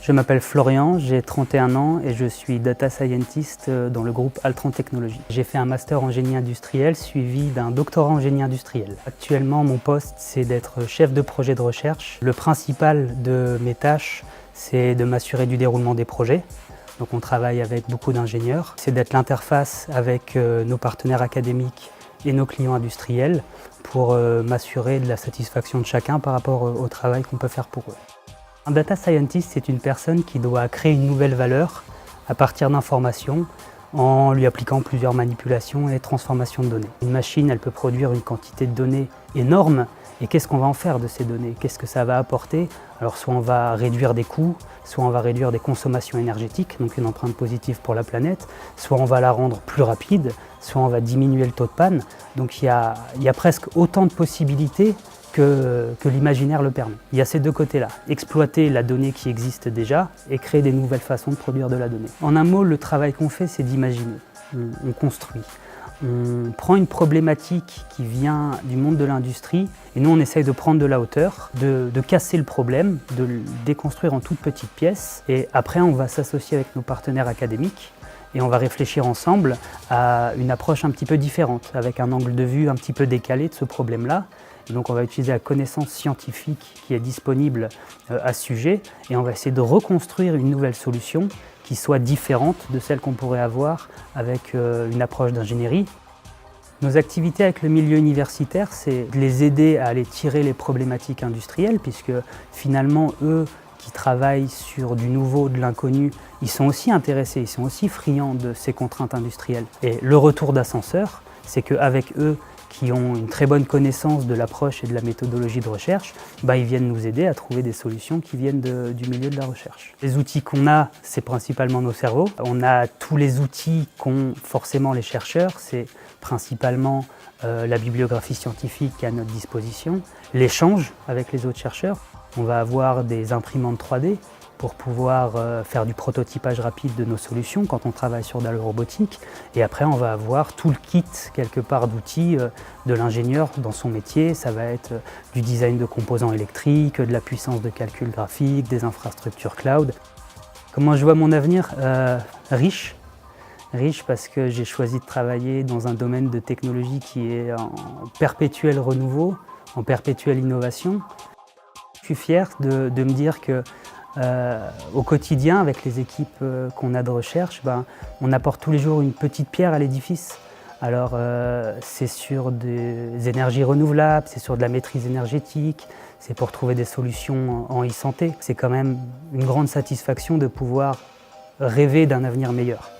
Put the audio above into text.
Je m'appelle Florian, j'ai 31 ans et je suis data scientist dans le groupe Altran Technologies. J'ai fait un master en génie industriel suivi d'un doctorat en génie industriel. Actuellement, mon poste, c'est d'être chef de projet de recherche. Le principal de mes tâches, c'est de m'assurer du déroulement des projets. Donc on travaille avec beaucoup d'ingénieurs. C'est d'être l'interface avec nos partenaires académiques et nos clients industriels pour m'assurer de la satisfaction de chacun par rapport au travail qu'on peut faire pour eux. Un data scientist, c'est une personne qui doit créer une nouvelle valeur à partir d'informations en lui appliquant plusieurs manipulations et transformations de données. Une machine, elle peut produire une quantité de données énorme, et qu'est-ce qu'on va en faire de ces données? Qu'est-ce que ça va apporter? Alors soit on va réduire des coûts, soit on va réduire des consommations énergétiques, donc une empreinte positive pour la planète, soit on va la rendre plus rapide, soit on va diminuer le taux de panne. Donc il y a presque autant de possibilités que l'imaginaire le permet. Il y a ces deux côtés-là, exploiter la donnée qui existe déjà et créer des nouvelles façons de produire de la donnée. En un mot, le travail qu'on fait, c'est d'imaginer. On construit. On prend une problématique qui vient du monde de l'industrie et nous on essaye de prendre de la hauteur, de casser le problème, de le déconstruire en toutes petites pièces et après on va s'associer avec nos partenaires académiques et on va réfléchir ensemble à une approche un petit peu différente, avec un angle de vue un petit peu décalé de ce problème-là. Et donc on va utiliser la connaissance scientifique qui est disponible à ce sujet et on va essayer de reconstruire une nouvelle solution qui soit différente de celle qu'on pourrait avoir avec une approche d'ingénierie. Nos activités avec le milieu universitaire, c'est de les aider à aller tirer les problématiques industrielles, puisque finalement, eux qui travaillent sur du nouveau, de l'inconnu, ils sont aussi intéressés, ils sont aussi friands de ces contraintes industrielles. Et le retour d'ascenseur, c'est qu'avec eux, qui ont une très bonne connaissance de l'approche et de la méthodologie de recherche, ils viennent nous aider à trouver des solutions qui viennent du milieu de la recherche. Les outils qu'on a, c'est principalement nos cerveaux. On a tous les outils qu'ont forcément les chercheurs, c'est principalement la bibliographie scientifique à notre disposition, l'échange avec les autres chercheurs. On va avoir des imprimantes 3D pour pouvoir faire du prototypage rapide de nos solutions quand on travaille sur de la robotique. Et après, on va avoir tout le kit, quelque part, d'outils de l'ingénieur dans son métier. Ça va être du design de composants électriques, de la puissance de calcul graphique, des infrastructures cloud. Comment je vois mon avenir? Riche. Riche parce que j'ai choisi de travailler dans un domaine de technologie qui est en perpétuel renouveau, en perpétuelle innovation. Je suis fier de me dire que au quotidien, avec les équipes qu'on a de recherche, on apporte tous les jours une petite pierre à l'édifice. Alors c'est sur des énergies renouvelables, c'est sur de la maîtrise énergétique, c'est pour trouver des solutions en e-santé. C'est quand même une grande satisfaction de pouvoir rêver d'un avenir meilleur.